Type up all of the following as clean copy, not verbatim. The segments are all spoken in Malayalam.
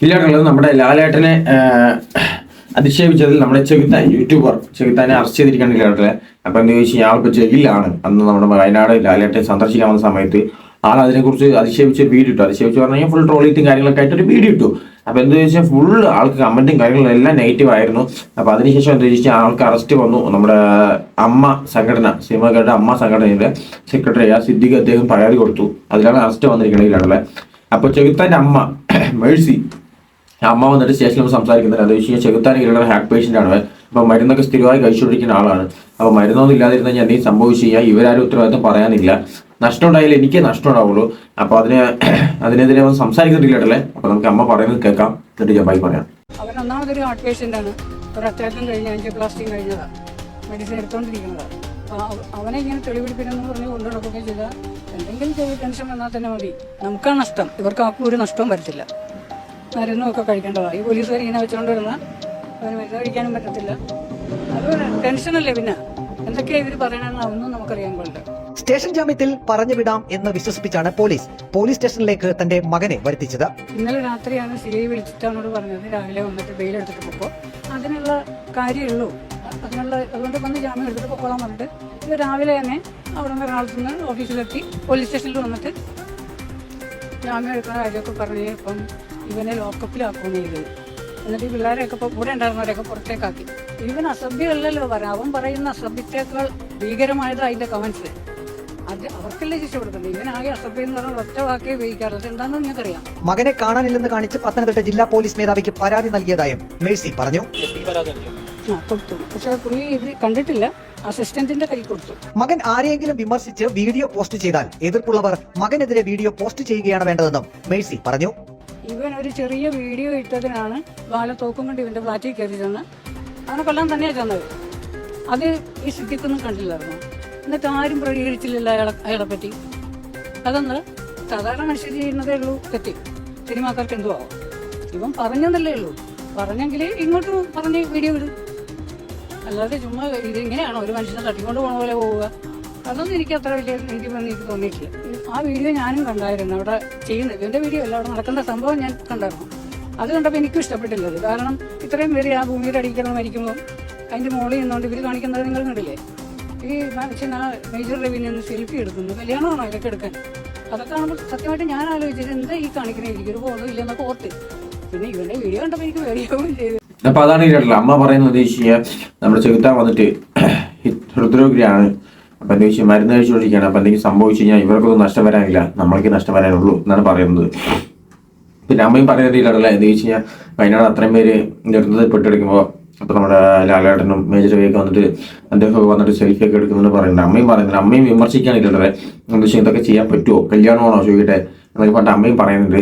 ഇല്ലാട്ടുള്ളത് നമ്മുടെ ലാലേട്ടനെ അധിക്ഷേപിച്ചതിൽ നമ്മുടെ ചെകുത്താൻ യൂട്യൂബർ ചെകുത്താനെ അറസ്റ്റ് ചെയ്തിരിക്കണില്ലാട്ടല്ലേ. അപ്പൊ എന്താ ചോദിച്ചാൽ ആൾക്ക് ജയിലിലാണ്. അന്ന് നമ്മുടെ വയനാട് ലാലേട്ടനെ സന്ദർശിക്കാൻ വന്ന സമയത്ത് ആൾ അതിനെക്കുറിച്ച് അധിക്ഷേപിച്ച് വീഡിയോ ഇട്ടു. അധിക്ഷേപിച്ച് പറഞ്ഞു കഴിഞ്ഞാൽ ഫുൾ ട്രോളിറ്റും കാര്യങ്ങളൊക്കെ ആയിട്ട് ഒരു വീഡിയോ ഇട്ടു. അപ്പൊ എന്താ ചോദിച്ചാൽ ഫുൾ ആൾക്ക് കമന്റും കാര്യങ്ങളും എല്ലാം നെഗറ്റീവ് ആയിരുന്നു. അപ്പൊ അതിനുശേഷം എന്താ ചോദിച്ചാൽ ആൾക്ക് അറസ്റ്റ് വന്നു. നമ്മുടെ അമ്മ സംഘടന സിനിമകളുടെ അമ്മ സംഘടനയുടെ സെക്രട്ടറി സിദ്ദിഖ് അദ്ദേഹം പരാതി കൊടുത്തു. അതിലാണ് അറസ്റ്റ് വന്നിരിക്കണില്ലാട്ടല്ലേ. അപ്പൊ ചെകുത്താന്റെ അമ്മ മേഴ്സി അമ്മ വന്നിട്ട് സ്റ്റേഷനിൽ സംസാരിക്കുന്നില്ല. അത് വെച്ച് കഴിഞ്ഞാൽ ചെകുത്താൻ ഹാർട്ട് പേഷ്യൻ്റ് ആണ്. അപ്പോൾ മരുന്നൊക്കെ സ്ഥിരമായി കഴിച്ചുകൊണ്ടിരിക്കുന്ന ആളാണ്. അപ്പോൾ മരുന്നൊന്നും ഇല്ലാതിരുന്ന കഴിഞ്ഞാൽ എന്തെങ്കിലും സംഭവിച്ചു കഴിഞ്ഞാൽ ഇവരാരും ഉത്തരവാദിത്തം പറയാനില്ല. നഷ്ടം ഉണ്ടായാലും എനിക്ക് നഷ്ടം ഉണ്ടാവുള്ളൂ. അപ്പോൾ അതിനെതിരെ ഒന്നും സംസാരിക്കുന്നില്ലല്ലേ. അപ്പോൾ നമുക്ക് അമ്മ പറയുന്നത് കേൾക്കാം, എന്നിട്ട് ജബായി പറയാം. അവൻ ഒന്നാമതൊരു ഹാർട്ട് പേഷ്യൻ്റ് ആണ്. ഒരു അറ്റാക്കും കഴിഞ്ഞ് ആൻജിയോപ്ലാസ്റ്റിയും കഴിഞ്ഞതാണ്, മെഡിസിൻ എടുത്തുകൊണ്ടിരിക്കുന്നതാണ്. അവനെ ഇങ്ങനെ തെളിവെടുപ്പിനെന്ന് പറഞ്ഞ് കൊണ്ടു നടക്കുകയും ചെയ്താൽ എന്തെങ്കിലും ചെറിയ ടെൻഷൻ വന്നാൽ തന്നെ മതി. നമുക്കാണ് നഷ്ടം, ഇവർക്ക് ആർക്കും ഒരു നഷ്ടവും വരത്തില്ല. മരുന്നൊക്കെ കഴിക്കേണ്ടതാണ്. ഈ പോലീസുകാർ ഇങ്ങനെ വെച്ചുകൊണ്ട് വരുന്നാൽ അവന് മരുന്ന് കഴിക്കാനും പറ്റത്തില്ല. അതുപോലെ ടെൻഷനല്ലേ. പിന്നെ എന്തൊക്കെയാണ് ഇവർ പറയണമെന്ന് അതൊന്നും നമുക്കറിയാൻ പാടില്ല. സ്റ്റേഷൻ ജാമ്യത്തിൽ പറഞ്ഞു വിടാം എന്ന് വിശ്വസിപ്പിച്ചാണ് പോലീസ് സ്റ്റേഷനിലേക്ക് തന്റെ മകനെ വരുത്തിച്ചത്. ഇന്നലെ രാത്രിയാണ് സിഐ വിളിച്ചിട്ടാണോട് പറഞ്ഞത് രാവിലെ വന്നിട്ട് ബെയിൽ എടുത്തിട്ട് പോകുമ്പോൾ അതിനുള്ള കാര്യമുള്ളൂ. അതുകൊണ്ട് വന്ന് ജാമ്യം എടുത്തിട്ട് പൊക്കോളാൻ പറഞ്ഞിട്ട് ഇത് രാവിലെ തന്നെ അവിടെ നിന്ന് എറണാകുളത്ത് നിന്ന് ഓഫീസിലെത്തി പോലീസ് സ്റ്റേഷനിൽ വന്നിട്ട് ജാമ്യം എടുക്കുന്ന കാര്യമൊക്കെ പറഞ്ഞ് ഇപ്പം ഇവനെ ലോക്കപ്പിലാക്കുകയാണ് ചെയ്തത്. എന്നിട്ട് ഈ പിള്ളേരെയൊക്കെ ഇപ്പോൾ കൂടെ ഉണ്ടായിരുന്നവരെയൊക്കെ പുറത്തേക്കാക്കി. ഇവൻ അസഭ്യമല്ലല്ലോ പറയാം. അവൻ പറയുന്ന അസഭ്യത്തേക്കാൾ ഭീകരമായത് അതിൻ്റെ കമൻസ്. അത് അവർക്കല്ലേ ശിക്ഷപ്പെടുത്തുന്നത്. ഇവനാകെ അസഭ്യം എന്ന് പറഞ്ഞാൽ ഒറ്റ വാക്കേ ഉപയോഗിക്കാറുള്ളത്. എന്താണെന്ന് നിങ്ങൾക്കറിയാം. മകനെ കാണാനില്ലെന്ന് കാണിച്ച് പത്തനംതിട്ട ജില്ലാ പോലീസ് മേധാവിക്ക് പരാതി നൽകിയതായും മേഴ്സി പറഞ്ഞു. കൊടുത്തു, പക്ഷെ പുള്ളി ഇത് കണ്ടിട്ടില്ല. അസിസ്റ്റന്റിന്റെ കൈ കൊടുത്തു. മകൻ ആരെയെങ്കിലും വിമർശിച്ച് വീഡിയോ പോസ്റ്റ് ചെയ്താൽ എതിർപ്പുള്ളവർ മകനെതിരെ വീഡിയോ പോസ്റ്റ് ചെയ്യുകയാണ് വേണ്ടതെന്നും മേഴ്സി പറഞ്ഞു. ഇവൻ ഒരു ചെറിയ വീഡിയോ ഇട്ടതിനാണ് തോക്കും കൊണ്ട് ഇവന്റെ ഫ്ലാറ്റിൽ കയറി ചെന്ന് അവനെ കൊല്ലാൻ തന്നെയാണ് ചെന്നത്. അത് ഈ സിദ്ദിഖൊന്നും കണ്ടില്ലായിരുന്നു. എന്നിട്ട് ആരും പ്രതികരിച്ചില്ലല്ലോ അയാളെ പറ്റി. അതെന്ന് സാധാരണ മനുഷ്യർ ചെയ്യുന്നതേ ഉള്ളൂ തെറ്റി. സിനിമാക്കാർക്ക് എന്തോ ആവും. ഇവൻ പറഞ്ഞതല്ലേ ഉള്ളൂ. പറഞ്ഞെങ്കിൽ ഇങ്ങോട്ട് പറഞ്ഞ് വീഡിയോ ഇടും. അല്ലാതെ ചുമ്മാ ഇതിങ്ങനെയാണോ ഒരു മനുഷ്യനെ തട്ടിക്കൊണ്ട് പോണ പോലെ പോവുക? അതൊന്നും എനിക്ക് അത്ര വലിയ എനിക്ക് തോന്നിയിട്ടില്ല. ആ വീഡിയോ ഞാനും കണ്ടായിരുന്നു. അവിടെ ചെയ്യുന്നത് ഇവന്റെ വീഡിയോ അല്ല, അവിടെ നടക്കുന്ന സംഭവം ഞാൻ കണ്ടായിരുന്നു. അത് കണ്ടപ്പോൾ എനിക്കും ഇഷ്ടപ്പെട്ടില്ലത്. കാരണം ഇത്രയും പേര് ആ ഭൂമിയുടെ അടിക്കണം മരിക്കുമ്പോൾ അതിൻ്റെ മുകളിൽ നിന്നുകൊണ്ട് ഇവർ കാണിക്കുന്നത് നിങ്ങൾ കണ്ടില്ലേ? ഈ മനുഷ്യൻ ആ മേജർ രവിയിൽ നിന്ന് സെൽഫി എടുക്കുന്നു. കല്യാണമാണോ ഇതൊക്കെ എടുക്കാൻ? അതൊക്കെ കാണുമ്പോൾ സത്യമായിട്ട് ഞാൻ ആലോചിച്ചത് എന്താ ഈ കാണിക്കണേ, എനിക്കൊരു ബോധം ഇല്ലെന്നൊക്കെ ഓർത്ത്. പിന്നെ ഇവന്റെ വീഡിയോ കണ്ടപ്പോൾ എനിക്ക് പേടിയാവുകയും ചെയ്തു. അപ്പൊ അതാണ് കേട്ടില്ല അമ്മ പറയുന്നത്. നമ്മുടെ ചെകുത്താൻ വന്നിട്ട് ഹൃദ്രോഗിയാണ്. അപ്പൊ എന്താ വെച്ചാൽ മരുന്ന് കഴിച്ചുകൊണ്ടിരിക്കുകയാണ്. അപ്പൊ എന്തെങ്കിലും സംഭവിച്ചു കഴിഞ്ഞാൽ ഇവർക്കൊന്നും നഷ്ടം വരാനില്ല, നമ്മൾക്ക് നഷ്ടം വരാനുള്ളൂ എന്നാണ് പറയുന്നത്. പിന്നെ അമ്മയും പറയുന്നതിലല്ല എന്താ വെച്ച് കഴിഞ്ഞാൽ വയനാട് അത്രയും പേര് ദുരന്തത്തിൽ പെട്ടെടുക്കുമ്പോൾ അപ്പൊ നമ്മുടെ ലാലേട്ടനും മേജർ രവിയൊക്കെ വന്നിട്ട് അദ്ദേഹം വന്നിട്ട് സെൽഫി ഒക്കെ എടുക്കുമെന്ന് പറയുന്നുണ്ട്. അമ്മയും പറയുന്നുണ്ട്. അമ്മയും വിമർശിക്കാനില്ലല്ലേ. എന്താ വെച്ചാൽ ഇതൊക്കെ ചെയ്യാൻ പറ്റുമോ, കല്യാണമാണോ ചോദിക്കട്ടെ എന്നൊക്കെ പറഞ്ഞിട്ട് അമ്മയും പറയുന്നുണ്ട്.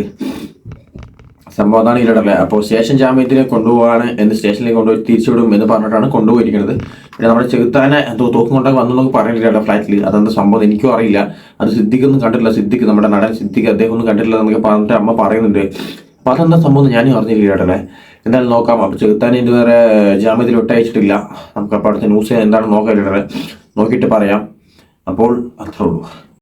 സംഭവം അതാണ് ഇല്ലടല്ലേ. അപ്പോൾ സ്റ്റേഷൻ ജാമ്യത്തിന് കൊണ്ടുപോകാണ് എന്ന് സ്റ്റേഷനിലേക്ക് കൊണ്ടുപോയി തിരിച്ചുവിടും എന്ന് പറഞ്ഞിട്ടാണ് കൊണ്ടുപോയിരിക്കുന്നത്. പിന്നെ നമ്മുടെ ചെകുത്താനെ തോക്കും കൊണ്ടൊക്കെ വന്നൊന്നും പറയുന്നില്ല ഫ്ലാറ്റിൽ. അതെന്താ സംഭവം എനിക്കും അറിയില്ല. അത് സിദ്ദിഖൊന്നും കണ്ടിട്ടില്ല. സിദ്ദിഖ് നമ്മുടെ നടൻ സിദ്ദിഖ് അദ്ദേഹം ഒന്നും കണ്ടിട്ടില്ല എന്നൊക്കെ പറഞ്ഞിട്ട് അമ്മ പറയുന്നുണ്ട്. അപ്പോൾ അതെന്താ സംഭവം ഞാനും അറിഞ്ഞില്ലേടല്ലേ. എന്തായാലും നോക്കാം. അപ്പോൾ ചെകുത്താനെ ഇതുവരെ ജാമ്യത്തിൽ ഒട്ടയച്ചിട്ടില്ല. നമുക്കപ്പോൾ അടുത്ത ന്യൂസ് എന്താണ് നോക്കിയിട്ട് പറയാം. അപ്പോൾ അത്രേ ഉള്ളൂ.